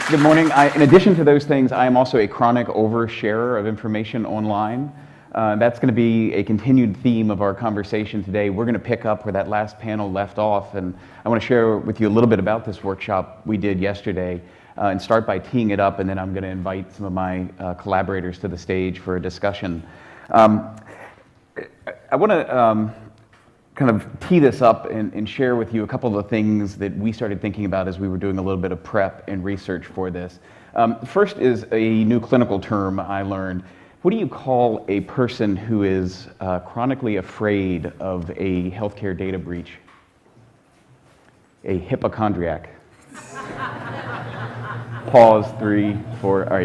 Good morning. In addition to those things, I am also a chronic oversharer of information online. That's going to be a continued theme of our conversation today. We're going to pick up where that last panel left off, and I want to share with you a little bit about this workshop we did yesterday and start by teeing it up, and then I'm going to invite some of my collaborators to the stage for a discussion. I want to kind of tee this up and share with you a couple of the things that we started thinking about as we were doing a little bit of prep and research for this. First is a new clinical term I learned. What do you call a person who is chronically afraid of a healthcare data breach? A hypochondriac. Pause, 3, 4, all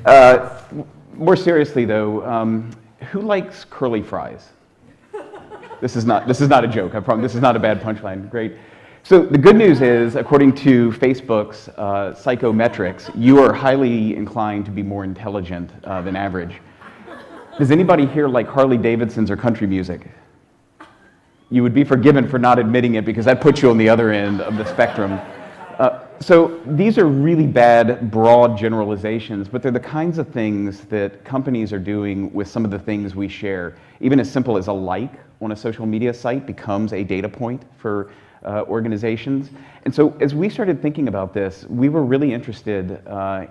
right. More seriously though, who likes curly fries? This is not a joke, I promise. This is not a bad punchline. Great. So the good news is, according to Facebook's psychometrics, you are highly inclined to be more intelligent than average. Does anybody here like Harley Davidsons or country music? You would be forgiven for not admitting it because that puts you on the other end of the spectrum. So these are really bad, broad generalizations, but they're the kinds of things that companies are doing with some of the things we share. Even as simple as a like on a social media site becomes a data point for organizations. And so as we started thinking about this, we were really interested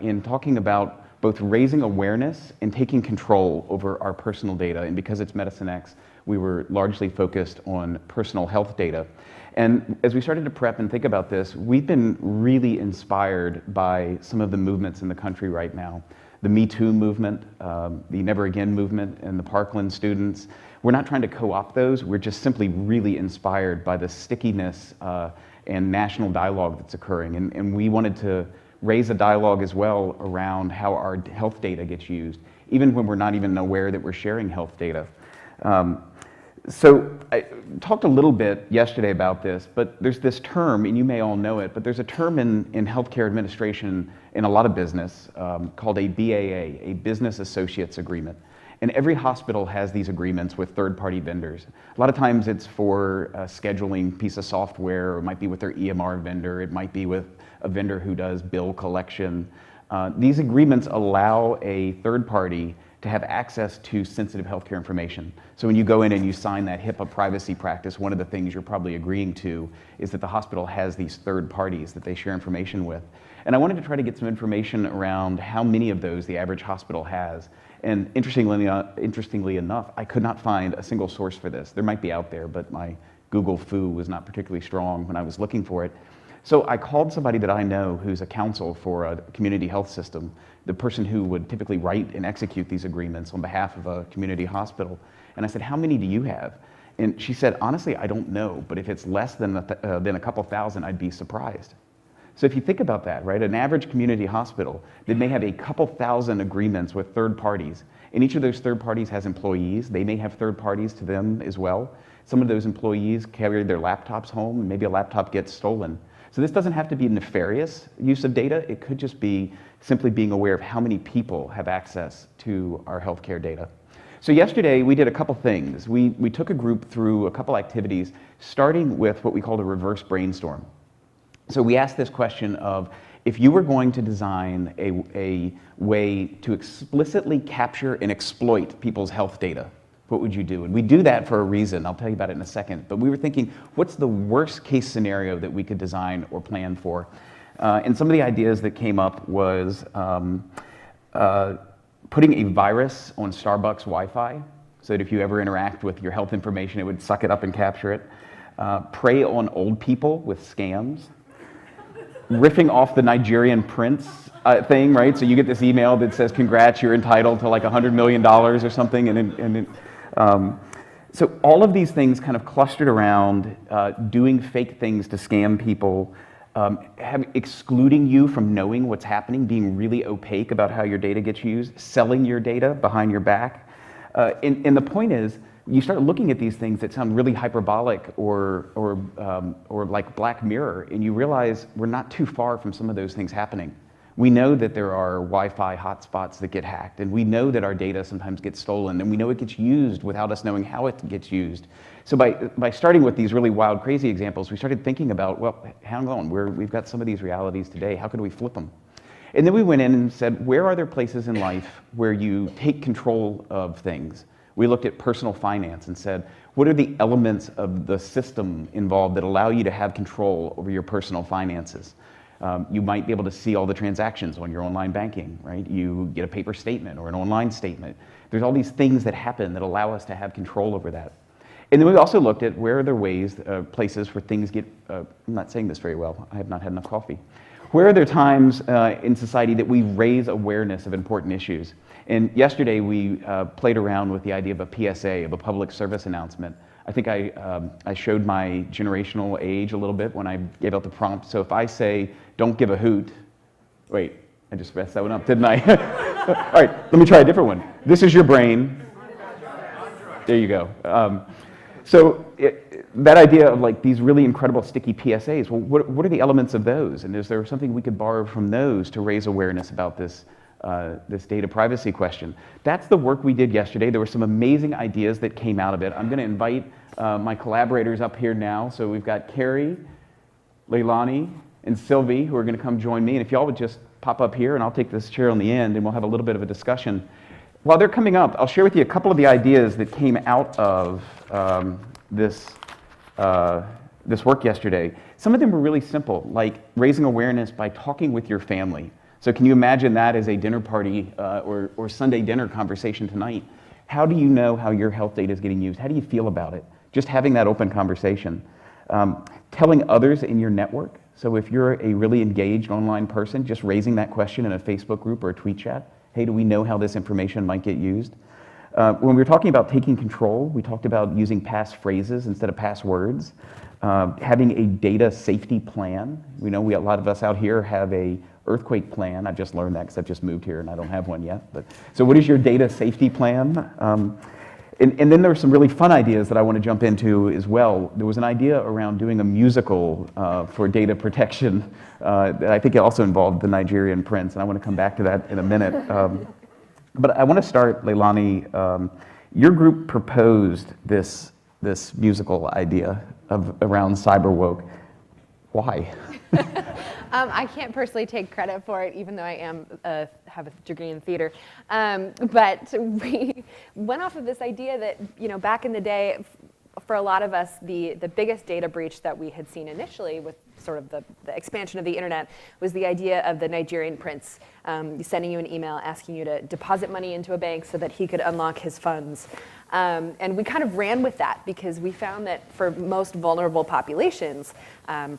in talking about both raising awareness and taking control over our personal data. And because it's Medicine X, we were largely focused on personal health data. And as we started to prep and think about this, we've been really inspired by some of the movements in the country right now. The Me Too movement, the Never Again movement, and the Parkland students. We're not trying to co-opt those, we're just simply really inspired by the stickiness and national dialogue that's occurring. And we wanted to raise a dialogue as well around how our health data gets used, even when we're not even aware that we're sharing health data. So I talked a little bit yesterday about this, but there's this term, and you may all know it, but there's a term in healthcare administration in a lot of business called a BAA, a Business Associates Agreement. And every hospital has these agreements with third-party vendors. A lot of times it's for a scheduling piece of software, or it might be with their EMR vendor, it might be with a vendor who does bill collection. These agreements allow a third party to have access to sensitive healthcare information. So when you go in and you sign that HIPAA privacy practice, one of the things you're probably agreeing to is that the hospital has these third parties that they share information with. And I wanted to try to get some information around how many of those the average hospital has. And interestingly enough, I could not find a single source for this. There might be out there, but my Google foo was not particularly strong when I was looking for it. So I called somebody that I know who's a counsel for a community health system, the person who would typically write and execute these agreements on behalf of a community hospital. And I said, how many do you have? And she said, honestly, I don't know, but if it's less than a couple thousand, I'd be surprised. So if you think about that, right, an average community hospital that may have a couple thousand agreements with third parties, and each of those third parties has employees. They may have third parties to them as well. Some of those employees carry their laptops home, and maybe a laptop gets stolen. So this doesn't have to be nefarious use of data. It could just be simply being aware of how many people have access to our healthcare data. So yesterday we did a couple things. We took a group through a couple activities, starting with what we called a reverse brainstorm. So we asked this question of, if you were going to design a way to explicitly capture and exploit people's health data, what would you do? And we do that for a reason. I'll tell you about it in a second. But we were thinking, what's the worst case scenario that we could design or plan for? And some of the ideas that came up was putting a virus on Starbucks Wi-Fi, so that if you ever interact with your health information, it would suck it up and capture it. Prey on old people with scams. Riffing off the Nigerian prince thing, right? So you get this email that says, congrats, you're entitled to like $100 million or something. So all of these things kind of clustered around doing fake things to scam people, excluding you from knowing what's happening, being really opaque about how your data gets used, selling your data behind your back. And the point is, you start looking at these things that sound really hyperbolic or like Black Mirror, and you realize we're not too far from some of those things happening. We know that there are Wi-Fi hotspots that get hacked, and we know that our data sometimes gets stolen, and we know it gets used without us knowing how it gets used. So by starting with these really wild, crazy examples, we started thinking about, well, hang on, we've got some of these realities today. How could we flip them? And then we went in and said, where are there places in life where you take control of things? We looked at personal finance and said, what are the elements of the system involved that allow you to have control over your personal finances? You might be able to see all the transactions on your online banking, right? You get a paper statement or an online statement. There's all these things that happen that allow us to have control over that. And then we also looked at where are there ways, places where things get, I'm not saying this very well, I have not had enough coffee. Where are there times in society that we raise awareness of important issues? And yesterday we played around with the idea of a PSA, of a public service announcement. I think I showed my generational age a little bit when I gave out the prompt. So if I say, don't give a hoot, wait, I just messed that one up, didn't I? All right, let me try a different one. This is your brain. There you go. That idea of like these really incredible sticky PSAs, well, what are the elements of those? And is there something we could borrow from those to raise awareness about this data privacy question? That's the work we did yesterday. There were some amazing ideas that came out of it. I'm going to invite my collaborators up here now. So we've got Carrie, Leilani, and Sylvie who are going to come join me. And if y'all would just pop up here, and I'll take this chair on the end, and we'll have a little bit of a discussion. While they're coming up, I'll share with you a couple of the ideas that came out of this work yesterday. Some of them were really simple, like raising awareness by talking with your family. So can you imagine that as a dinner party or Sunday dinner conversation tonight? How do you know how your health data is getting used? How do you feel about it? Just having that open conversation. Telling others in your network. So if you're a really engaged online person, just raising that question in a Facebook group or a tweet chat. Hey, do we know how this information might get used? When we were talking about taking control, we talked about using passphrases instead of passwords. Having a data safety plan. We know a lot of us out here have a earthquake plan. I've just learned that because I've just moved here and I don't have one yet. So what is your data safety plan? And then there were some really fun ideas that I want to jump into as well. There was an idea around doing a musical for data protection that I think it also involved the Nigerian prince, and I want to come back to that in a minute. But I want to start, Leilani. Your group proposed this musical idea around cyber woke. Why? I can't personally take credit for it, even though I have a degree in theater. But we went off of this idea that, back in the day, for a lot of us, the biggest data breach that we had seen initially with sort of the expansion of the internet was the idea of the Nigerian prince sending you an email asking you to deposit money into a bank so that he could unlock his funds. And we kind of ran with that because we found that for most vulnerable populations,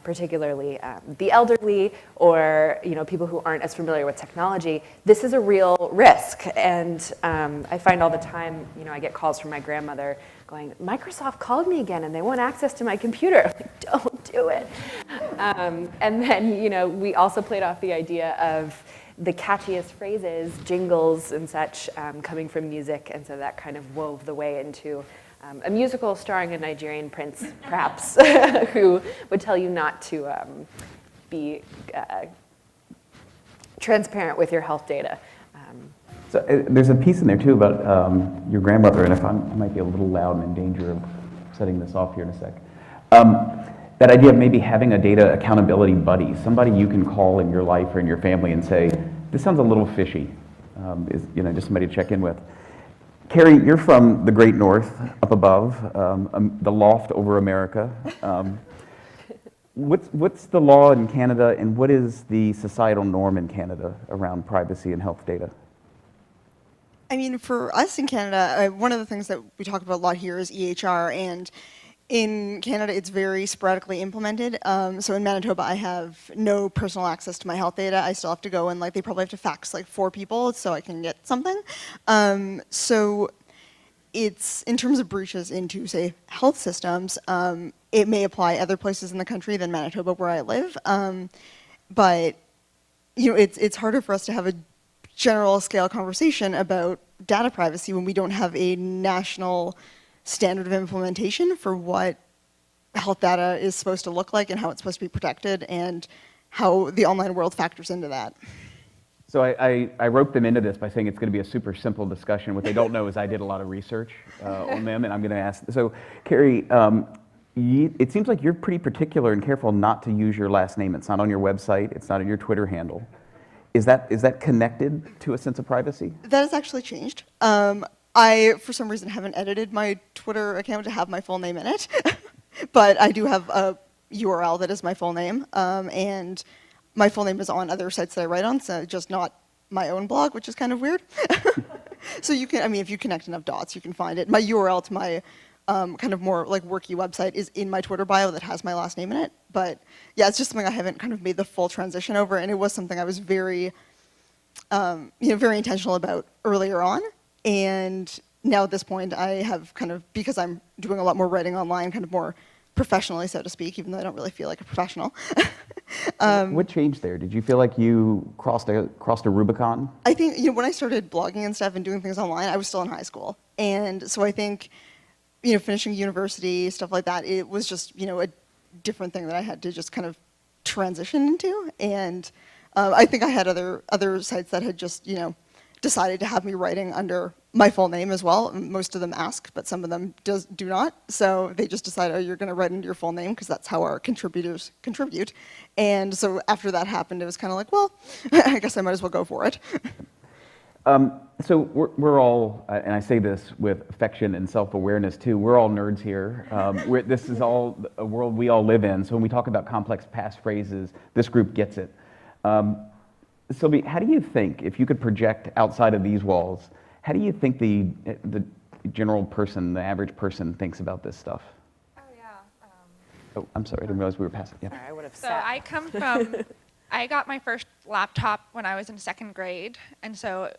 particularly the elderly or people who aren't as familiar with technology, this is a real risk. And I find all the time, I get calls from my grandmother going, Microsoft called me again and they want access to my computer. I'm like, don't do it. And then, we also played off the idea of the catchiest phrases, jingles and such, coming from music, and so that kind of wove the way into a musical starring a Nigerian prince, perhaps, who would tell you not to be transparent with your health data. So there's a piece in there too about your grandmother, and I might be a little loud and in danger of setting this off here in a sec. That idea of maybe having a data accountability buddy, somebody you can call in your life or in your family and say, this sounds a little fishy, just somebody to check in with. Carrie, you're from the Great North, up above, the loft over America. What's the law in Canada, and what is the societal norm in Canada around privacy and health data? I mean, for us in Canada, one of the things that we talk about a lot here is EHR, and in Canada, it's very sporadically implemented. So in Manitoba, I have no personal access to my health data. I still have to go and they probably have to fax 4 people so I can get something. So it's, in terms of breaches into, say, health systems, it may apply other places in the country than Manitoba where I live. But, it's harder for us to have a general scale conversation about data privacy when we don't have a national standard of implementation for what health data is supposed to look like and how it's supposed to be protected and how the online world factors into that. So I roped them into this by saying it's going to be a super simple discussion. What they don't know is I did a lot of research on them, and I'm going to ask. So, Carrie, it seems like you're pretty particular and careful not to use your last name. It's not on your website. It's not on your Twitter handle. Is that connected to a sense of privacy? That has actually changed. I, for some reason, haven't edited my Twitter account to have my full name in it, but I do have a URL that is my full name, and my full name is on other sites that I write on, so just not my own blog, which is kind of weird. So you can, I mean, if you connect enough dots, you can find it. My URL to my kind of more like worky website is in my Twitter bio that has my last name in it. But yeah, it's just something I haven't kind of made the full transition over, and it was something I was very, very intentional about earlier on. And now at this point, I have kind of, because I'm doing a lot more writing online, kind of more professionally, so to speak, even though I don't really feel like a professional. What changed there? Did you feel like you crossed a Rubicon? I think, when I started blogging and stuff and doing things online, I was still in high school. And so I think, finishing university, stuff like that, it was just, a different thing that I had to just kind of transition into. And I think I had other sites that had just, decided to have me writing under my full name as well. Most of them ask, but some of them do not. So they just decide, oh, you're going to write under your full name because that's how our contributors contribute. And so after that happened, it was kind of like, well, I guess I might as well go for it. So we're all, and I say this with affection and self-awareness too, we're all nerds here. This is all a world we all live in. So when we talk about complex passphrases, this group gets it. Sylvie, how do you think, if you could project outside of these walls, how do you think the general person, the average person thinks about this stuff? Oh, yeah. Oh, I'm sorry, I didn't realize we were passing. Yeah. Sorry, I would have So sat. I come from, I got my first laptop when I was in 2nd grade, and so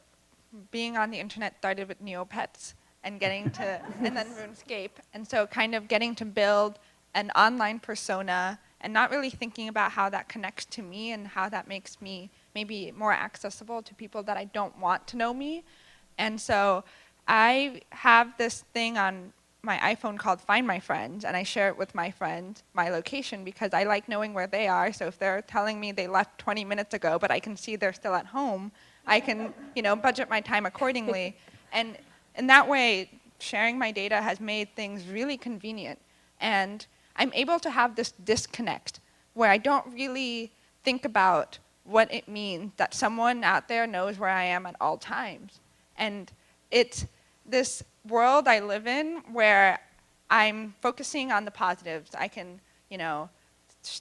being on the internet started with Neopets and getting to, and then RuneScape, and so kind of getting to build an online persona and not really thinking about how that connects to me and how that makes me maybe more accessible to people that I don't want to know me. And so I have this thing on my iPhone called Find My Friends, and I share it with my friends, my location, because I like knowing where they are. So if they're telling me they left 20 minutes ago, but I can see they're still at home, I can, budget my time accordingly. And in that way, sharing my data has made things really convenient. And I'm able to have this disconnect where I don't really think about what it means that someone out there knows where I am at all times. And it's this world I live in where I'm focusing on the positives. I can,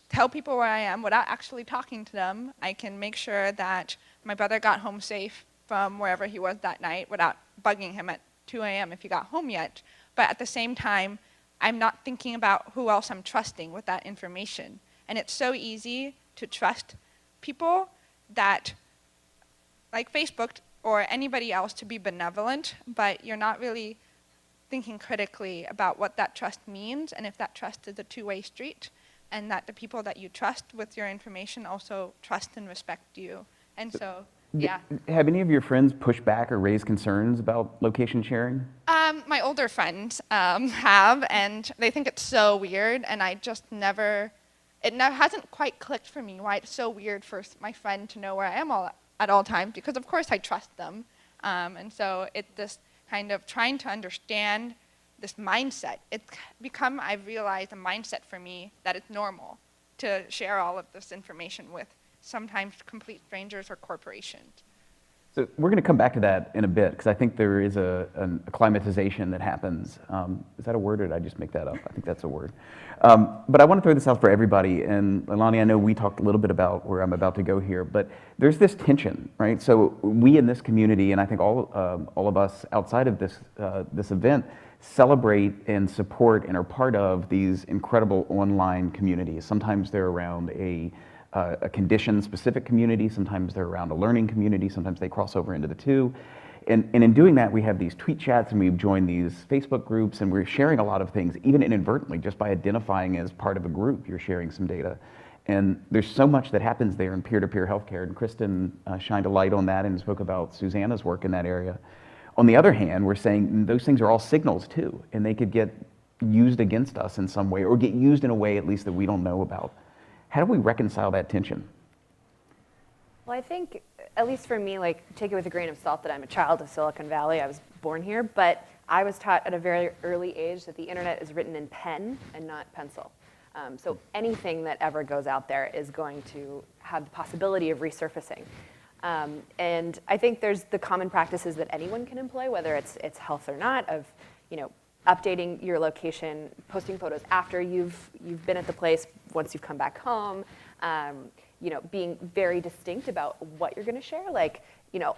tell people where I am without actually talking to them. I can make sure that my brother got home safe from wherever he was that night without bugging him at 2 a.m. if he got home yet. But at the same time, I'm not thinking about who else I'm trusting with that information. And it's so easy to trust people that, like Facebook or anybody else, to be benevolent, but you're not really thinking critically about what that trust means and if that trust is a two-way street, and that the people that you trust with your information also trust and respect you. And so, yeah. Have any of your friends pushed back or raised concerns about location sharing? My older friends have, and they think it's so weird, and I just hasn't quite clicked for me why it's so weird for my friend to know where I am at all times, because of course I trust them. And so it's this kind of trying to understand this mindset. It's become, I've realized, a mindset for me that it's normal to share all of this information with sometimes complete strangers or corporations. So we're going to come back to that in a bit, because I think there is a acclimatization that happens. Is that a word, or did I just make that up? I think that's a word. But I want to throw this out for everybody. And Leilani, I know we talked a little bit about where I'm about to go here, but there's this tension, right? So we in this community, and I think all of us outside of this event, celebrate and support and are part of these incredible online communities. Sometimes they're around a condition-specific community, sometimes they're around a learning community, sometimes they cross over into the two. And in doing that, we have these tweet chats and we've joined these Facebook groups, and we're sharing a lot of things, even inadvertently, just by identifying as part of a group, you're sharing some data. And there's so much that happens there in peer-to-peer healthcare, and Kristen shined a light on that and spoke about Susanna's work in that area. On the other hand, we're saying those things are all signals too, and they could get used against us in some way, or get used in a way at least that we don't know about. How do we reconcile that tension? Well, I think, at least for me, like, take it with a grain of salt that I'm a child of Silicon Valley. I was born here, but I was taught at a very early age that the internet is written in pen and not pencil. So anything that ever goes out there is going to have the possibility of resurfacing. And I think there's the common practices that anyone can employ, whether it's health or not, of, updating your location, posting photos after you've been at the place, once you've come back home, being very distinct about what you're going to share. Like,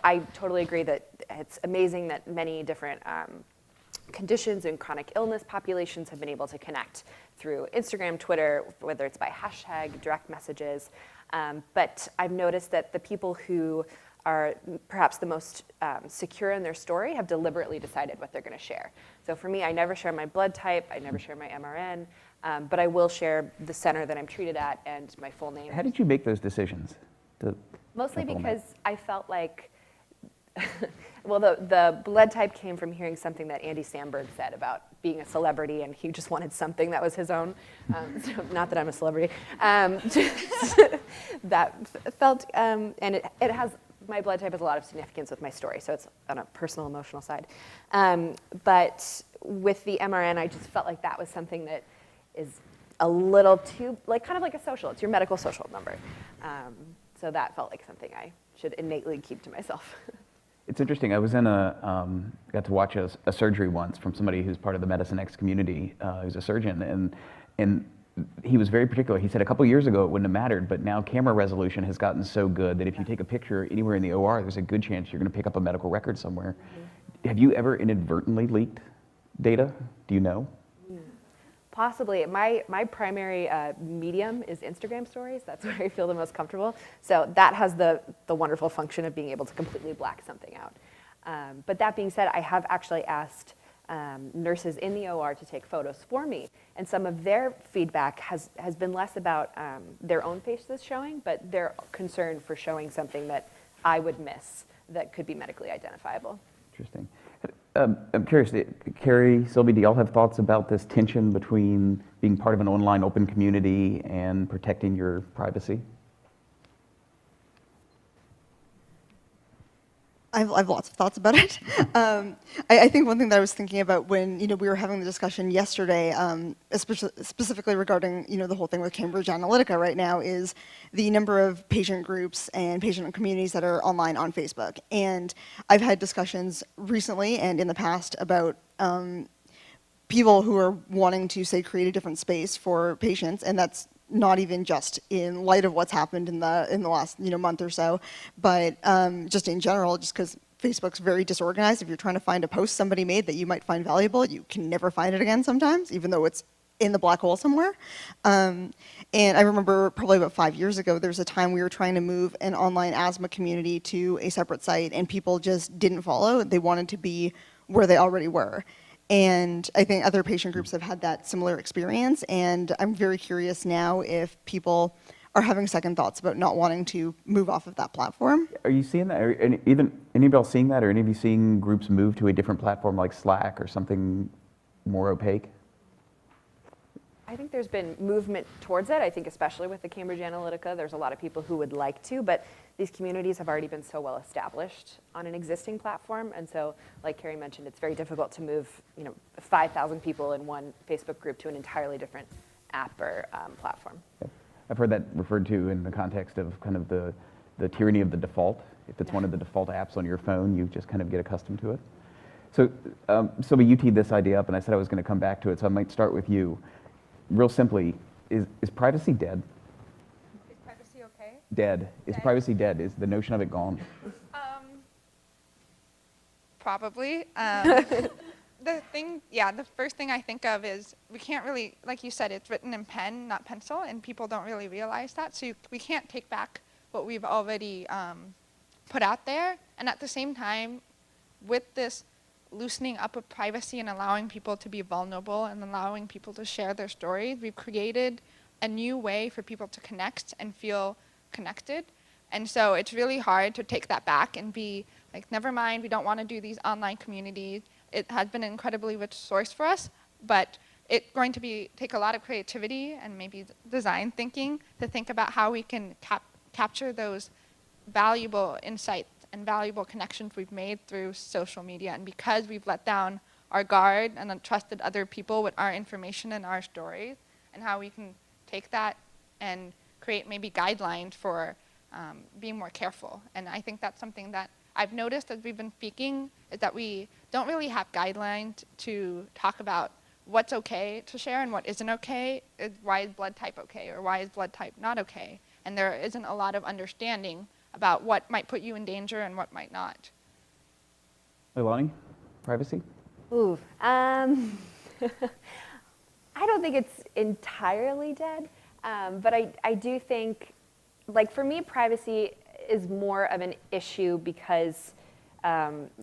I totally agree that it's amazing that many different conditions and chronic illness populations have been able to connect through Instagram, Twitter, whether it's by hashtag, direct messages. But I've noticed that the people who are perhaps the most secure in their story have deliberately decided what they're going to share. So for me, I never share my blood type, I never share my MRN, but I will share the center that I'm treated at and my full name. How did you make those decisions? Mostly because I felt like, well, the blood type came from hearing something that Andy Samberg said about being a celebrity, and he just wanted something that was his own. So not that I'm a celebrity. That felt, and it has, my blood type has a lot of significance with my story, so it's on a personal, emotional side. But with the MRN, I just felt like that was something that is a little too, like, kind of like a social. It's your medical social number. So that felt like something I should innately keep to myself. It's interesting. I was in got to watch a surgery once from somebody who's part of the Medicine X community, who's a surgeon, and he was very particular. He said a couple years ago it wouldn't have mattered, but now camera resolution has gotten so good that if you take a picture anywhere in the OR, there's a good chance you're going to pick up a medical record somewhere. Mm-hmm. Have you ever inadvertently leaked data? Do you know? Possibly. My primary medium is Instagram stories. That's where I feel the most comfortable. So that has the wonderful function of being able to completely black something out. But that being said, I have actually asked nurses in the OR to take photos for me. And some of their feedback has been less about their own faces showing, but their concern for showing something that I would miss that could be medically identifiable. Interesting. I'm curious, Carrie, Sylvie, do y'all have thoughts about this tension between being part of an online open community and protecting your privacy? I have lots of thoughts about it. I think one thing that I was thinking about when we were having the discussion yesterday, specifically regarding the whole thing with Cambridge Analytica right now, is the number of patient groups and patient communities that are online on Facebook. And I've had discussions recently and in the past about people who are wanting to, say, create a different space for patients, and that's not even just in light of what's happened in the last month or so, but just in general, just because Facebook's very disorganized. If you're trying to find a post somebody made that you might find valuable, you can never find it again sometimes, even though it's in the black hole somewhere. And I remember probably about 5 years ago, there was a time we were trying to move an online asthma community to a separate site, and people just didn't follow. They wanted to be where they already were. And I think other patient groups have had that similar experience, and I'm very curious now if people are having second thoughts about not wanting to move off of that platform. Are you seeing that? Any of y'all seeing that? Or any of you seeing groups move to a different platform like Slack or something more opaque? I think there's been movement towards it. I think especially with the Cambridge Analytica, there's a lot of people who would like to, but these communities have already been so well established on an existing platform. And so, like Carrie mentioned, it's very difficult to move 5,000 people in one Facebook group to an entirely different app or platform. I've heard that referred to in the context of kind of the tyranny of the default. If it's one of the default apps on your phone, you just kind of get accustomed to it. So, Sylvie, you teed this idea up, and I said I was going to come back to it, so I might start with you. Real simply, is privacy dead? Is privacy okay? Dead. Is privacy dead? Is the notion of it gone? Probably. The first thing I think of is we can't really, like you said, it's written in pen, not pencil, and people don't really realize that. So we can't take back what we've already put out there. And at the same time, with this loosening up of privacy and allowing people to be vulnerable and allowing people to share their stories, we've created a new way for people to connect and feel connected. And so it's really hard to take that back and be like, never mind, we don't want to do these online communities. It has been an incredibly rich source for us, but it's going to take a lot of creativity and maybe design thinking to think about how we can capture those valuable insights and valuable connections we've made through social media, and because we've let down our guard and trusted other people with our information and our stories, and how we can take that and create maybe guidelines for being more careful. And I think that's something that I've noticed as we've been speaking, is that we don't really have guidelines to talk about what's okay to share and what isn't okay. Why is blood type okay, or why is blood type not okay? And there isn't a lot of understanding about what might put you in danger and what might not. Leilani, privacy? Ooh, I don't think it's entirely dead, but I do think, like for me, privacy is more of an issue because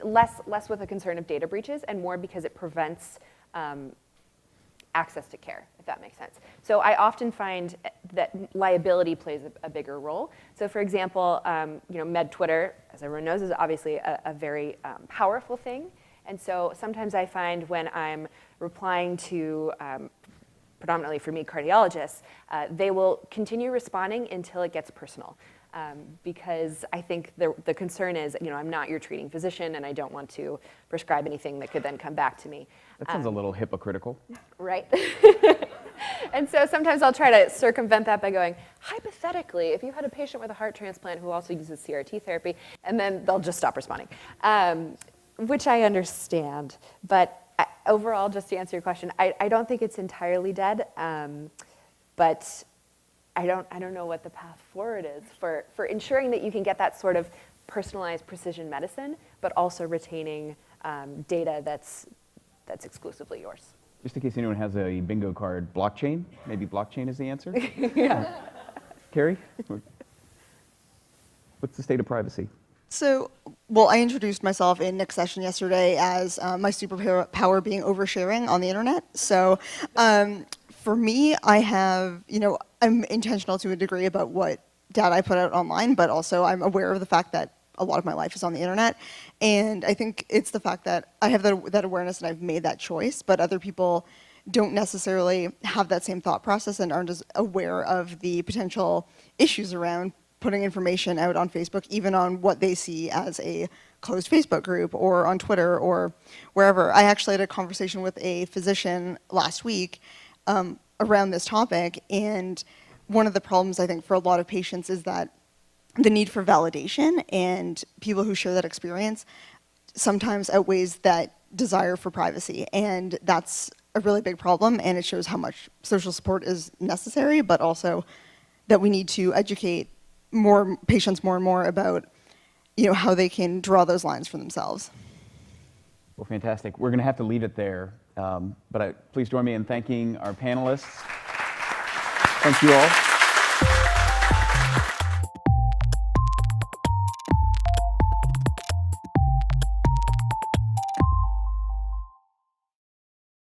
less with a concern of data breaches and more because it prevents access to care, if that makes sense. So I often find that liability plays a bigger role. So for example, med Twitter, as everyone knows, is obviously a very powerful thing. And so sometimes I find when I'm replying to, predominantly for me, cardiologists, they will continue responding until it gets personal. Because I think the concern is, I'm not your treating physician and I don't want to prescribe anything that could then come back to me. That sounds a little hypocritical. Right? And so sometimes I'll try to circumvent that by going, hypothetically, if you had a patient with a heart transplant who also uses CRT therapy, and then they'll just stop responding, which I understand. But overall, just to answer your question, I don't think it's entirely dead, but I don't know what the path forward is for ensuring that you can get that sort of personalized precision medicine, but also retaining data that's exclusively yours. Just in case anyone has a bingo card, blockchain? Maybe blockchain is the answer? Yeah. Carrie? What's the state of privacy? So, well, I introduced myself in Nick's session yesterday as my superpower being oversharing on the internet. So, for me, I have, I'm intentional to a degree about what data I put out online, but also I'm aware of the fact that a lot of my life is on the internet. And I think it's the fact that I have that awareness and I've made that choice, but other people don't necessarily have that same thought process and aren't as aware of the potential issues around putting information out on Facebook, even on what they see as a closed Facebook group or on Twitter or wherever. I actually had a conversation with a physician last week around this topic, and one of the problems I think for a lot of patients is that the need for validation, and people who share that experience sometimes outweighs that desire for privacy, and that's a really big problem, and it shows how much social support is necessary, but also that we need to educate more patients more and more about how they can draw those lines for themselves. Well, fantastic. We're going to have to leave it there, but please join me in thanking our panelists. Thank you all.